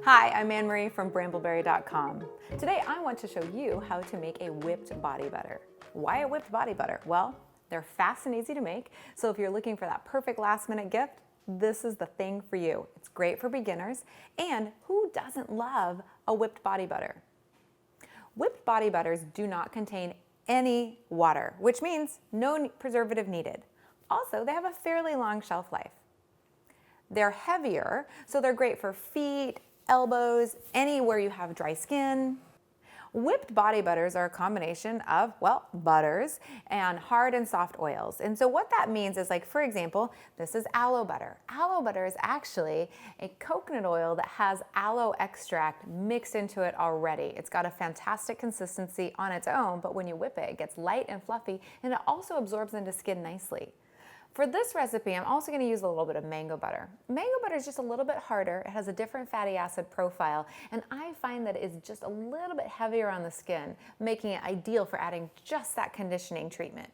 Hi, I'm Anne-Marie from brambleberry.com. Today I want to show you how to make a whipped body butter. Why a whipped body butter? Well, they're fast and easy to make, so if you're looking for that perfect last minute gift, this is the thing for you. It's great for beginners, and who doesn't love a whipped body butter? Whipped body butters do not contain any water, which means no preservative needed. Also, they have a fairly long shelf life. They're heavier, so they're great for feet, elbows, anywhere you have dry skin. Whipped body butters are a combination of, well, butters and hard and soft oils. And so what that means is, like, for example, this is aloe butter. Aloe butter is actually a coconut oil that has aloe extract mixed into it already. It's got a fantastic consistency on its own, but when you whip it, it gets light and fluffy, and it also absorbs into skin nicely. For this recipe, I'm also going to use a little bit of mango butter. Mango butter is just a little bit harder. It has a different fatty acid profile, and I find that it's just a little bit heavier on the skin, making it ideal for adding just that conditioning treatment.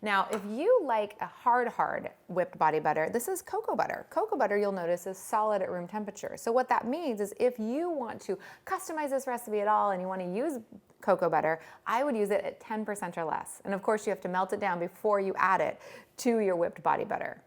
Now, if you like a hard whipped body butter, this is cocoa butter. Cocoa butter, you'll notice, is solid at room temperature. So what that means is if you want to customize this recipe at all and you want to use cocoa butter, I would use it at 10% or less. And of course, you have to melt it down before you add it to your whipped body butter.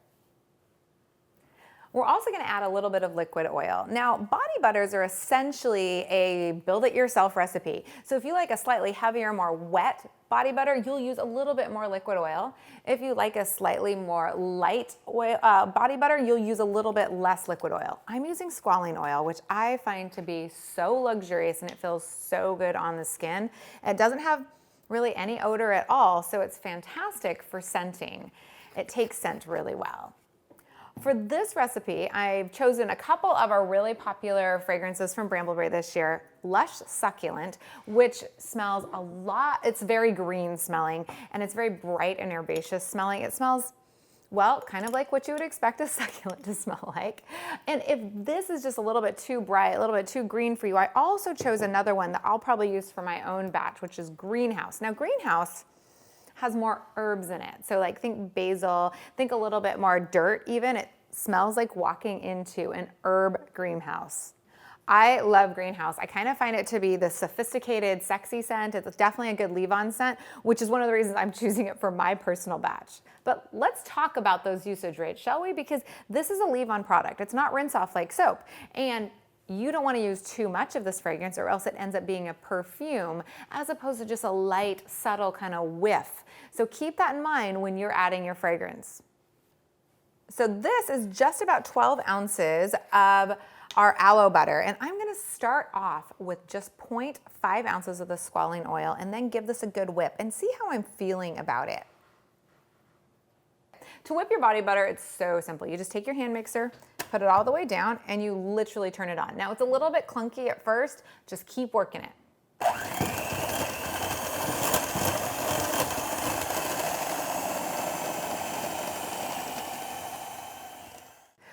We're also going to add a little bit of liquid oil. Now, body butters are essentially a build-it-yourself recipe. So if you like a slightly heavier, more wet body butter, you'll use a little bit more liquid oil. If you like a slightly more light oil, body butter, you'll use a little bit less liquid oil. I'm using squalane oil, which I find to be so luxurious, and it feels so good on the skin. It doesn't have really any odor at all, so it's fantastic for scenting. It takes scent really well. For this recipe, I've chosen a couple of our really popular fragrances from Brambleberry this year. Lush Succulent, which smells a lot. It's very green smelling, and it's very bright and herbaceous smelling. It smells, well, kind of like what you would expect a succulent to smell like. And if this is just a little bit too bright, a little bit too green for you, I also chose another one that I'll probably use for my own batch, which is Greenhouse. Now, Greenhouse has more herbs in it. So like think basil, think a little bit more dirt even. It smells like walking into an herb greenhouse. I love Greenhouse. I kind of find it to be the sophisticated, sexy scent. It's definitely a good leave-on scent, which is one of the reasons I'm choosing it for my personal batch. But let's talk about those usage rates, shall we? Because this is a leave-on product. It's not rinse-off like soap. And you don't want to use too much of this fragrance, or else it ends up being a perfume as opposed to just a light, subtle kind of whiff. So keep that in mind when you're adding your fragrance. So this is just about 12 ounces of our aloe butter, and I'm going to start off with just 0.5 ounces of the squalane oil and then give this a good whip and see how I'm feeling about it. To whip your body butter, it's so simple. You just take your hand mixer, put it all the way down, and you literally turn it on. Now, it's a little bit clunky at first. Just keep working it.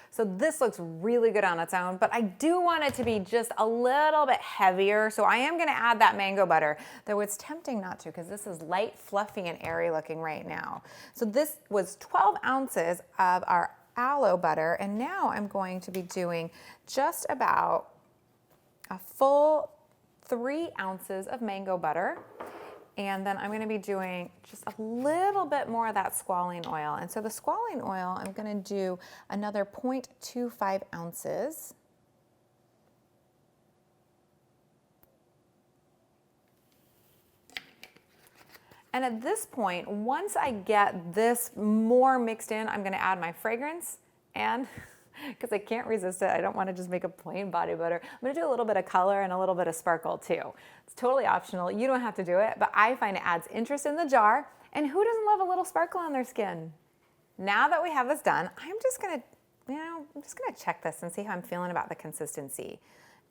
So this looks really good on its own, but I do want it to be just a little bit heavier. So I am gonna add that mango butter, though it's tempting not to because this is light, fluffy, and airy looking right now. So this was 12 ounces of our aloe butter, and now I'm going to be doing just about a full 3 ounces of mango butter. And then I'm going to be doing just a little bit more of that squalane oil. And so the squalane oil, I'm going to do another 0.25 ounces. And at this point, once I get this more mixed in, I'm going to add my fragrance, and because I can't resist it, I don't want to just make a plain body butter. I'm going to do a little bit of color and a little bit of sparkle too. It's totally optional. You don't have to do it, but I find it adds interest in the jar. And who doesn't love a little sparkle on their skin? Now that we have this done, I'm just going to, check this and see how I'm feeling about the consistency.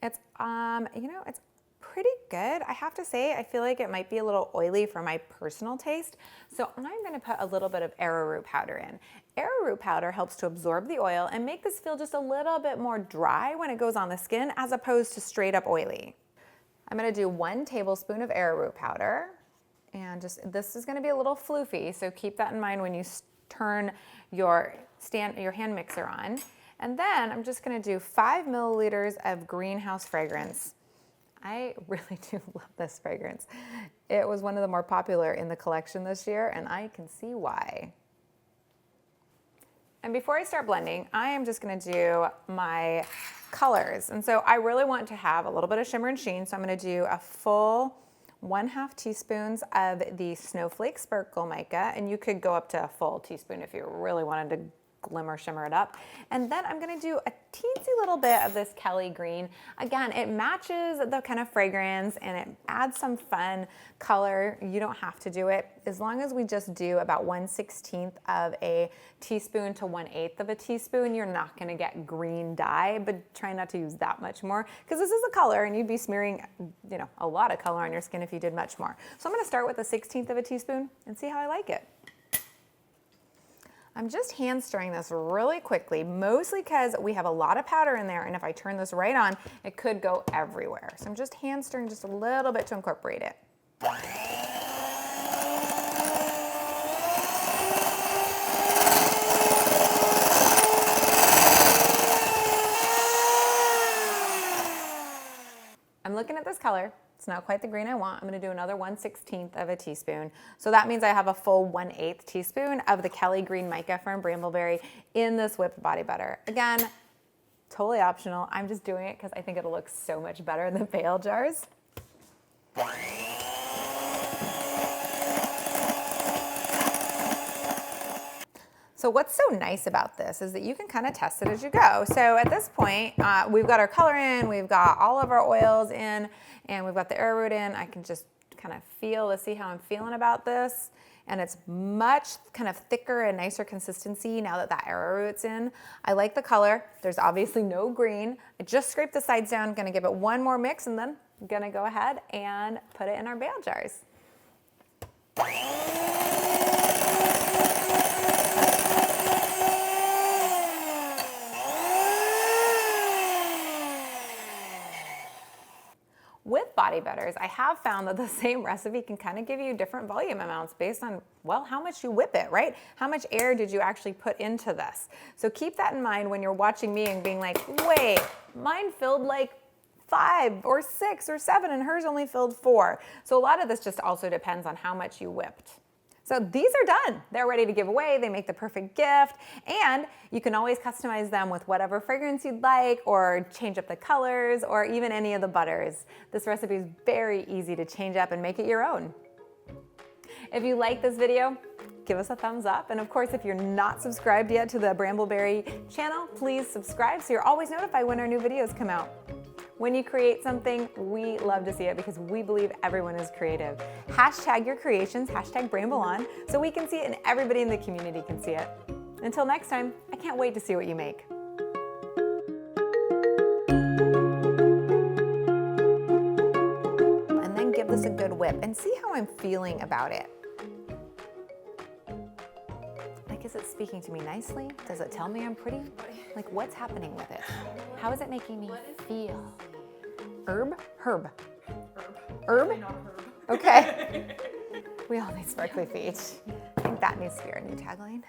It's, it's pretty good. I have to say, I feel like it might be a little oily for my personal taste. So I'm going to put a little bit of arrowroot powder in. Arrowroot powder helps to absorb the oil and make this feel just a little bit more dry when it goes on the skin as opposed to straight up oily. I'm going to do 1 tablespoon of arrowroot powder, and this is going to be a little floofy, so keep that in mind when you turn your hand mixer on. And then I'm just gonna do 5 milliliters of greenhouse fragrance. I really do love this fragrance. It was one of the more popular in the collection this year, and I can see why. And before I start blending, I am just gonna do my colors. And so I really want to have a little bit of shimmer and sheen, so I'm gonna do a full 1/2 teaspoons of the Snowflake Sparkle Mica, and you could go up to a full teaspoon if you really wanted to glimmer shimmer it up. And then I'm gonna do a teensy little bit of this Kelly green. Again, it matches the kind of fragrance and it adds some fun color. You don't have to do it. As long as we just do about 1/16 of a teaspoon to 1/8 of a teaspoon, you're not gonna get green dye, but try not to use that much more because this is a color and you'd be smearing, you know, a lot of color on your skin if you did much more. So I'm gonna start with 1/16 of a teaspoon and see how I like it. I'm just hand stirring this really quickly, mostly because we have a lot of powder in there, and if I turn this right on, it could go everywhere. So I'm just hand stirring just a little bit to incorporate it. I'm looking at this color. It's not quite the green I want. I'm gonna do another 1/16 of a teaspoon. So that means I have a full 1/8 teaspoon of the Kelly Green Mica from Brambleberry in this whipped body butter. Again, totally optional. I'm just doing it because I think it'll look so much better in the veil jars. So what's so nice about this is that you can kind of test it as you go. So at this point, we've got our color in, we've got all of our oils in, and we've got the arrowroot in. I can just kind of feel to see how I'm feeling about this. And it's much kind of thicker and nicer consistency now that that arrowroot's in. I like the color. There's obviously no green. I just scraped the sides down. I'm gonna give it one more mix and then I'm gonna go ahead and put it in our veil jars. With body butters, I have found that the same recipe can kind of give you different volume amounts based on, well, how much you whip it, right? How much air did you actually put into this? So keep that in mind when you're watching me and being like, wait, mine filled like 5 or 6 or 7 and hers only filled 4. So a lot of this just also depends on how much you whipped. So these are done. They're ready to give away. They make the perfect gift. And you can always customize them with whatever fragrance you'd like or change up the colors or even any of the butters. This recipe is very easy to change up and make it your own. If you like this video, give us a thumbs up. And of course, if you're not subscribed yet to the Brambleberry channel, please subscribe so you're always notified when our new videos come out. When you create something, we love to see it because we believe everyone is creative. Hashtag your creations, hashtag BrambleOn, so we can see it and everybody in the community can see it. Until next time, I can't wait to see what you make. And then give this a good whip and see how I'm feeling about it. Like, is it speaking to me nicely? Does it tell me I'm pretty? Like, what's happening with it? How is it making me feel? Herb? Herb. Herb? Okay. We all need sparkly feet. I think that needs to be our new tagline.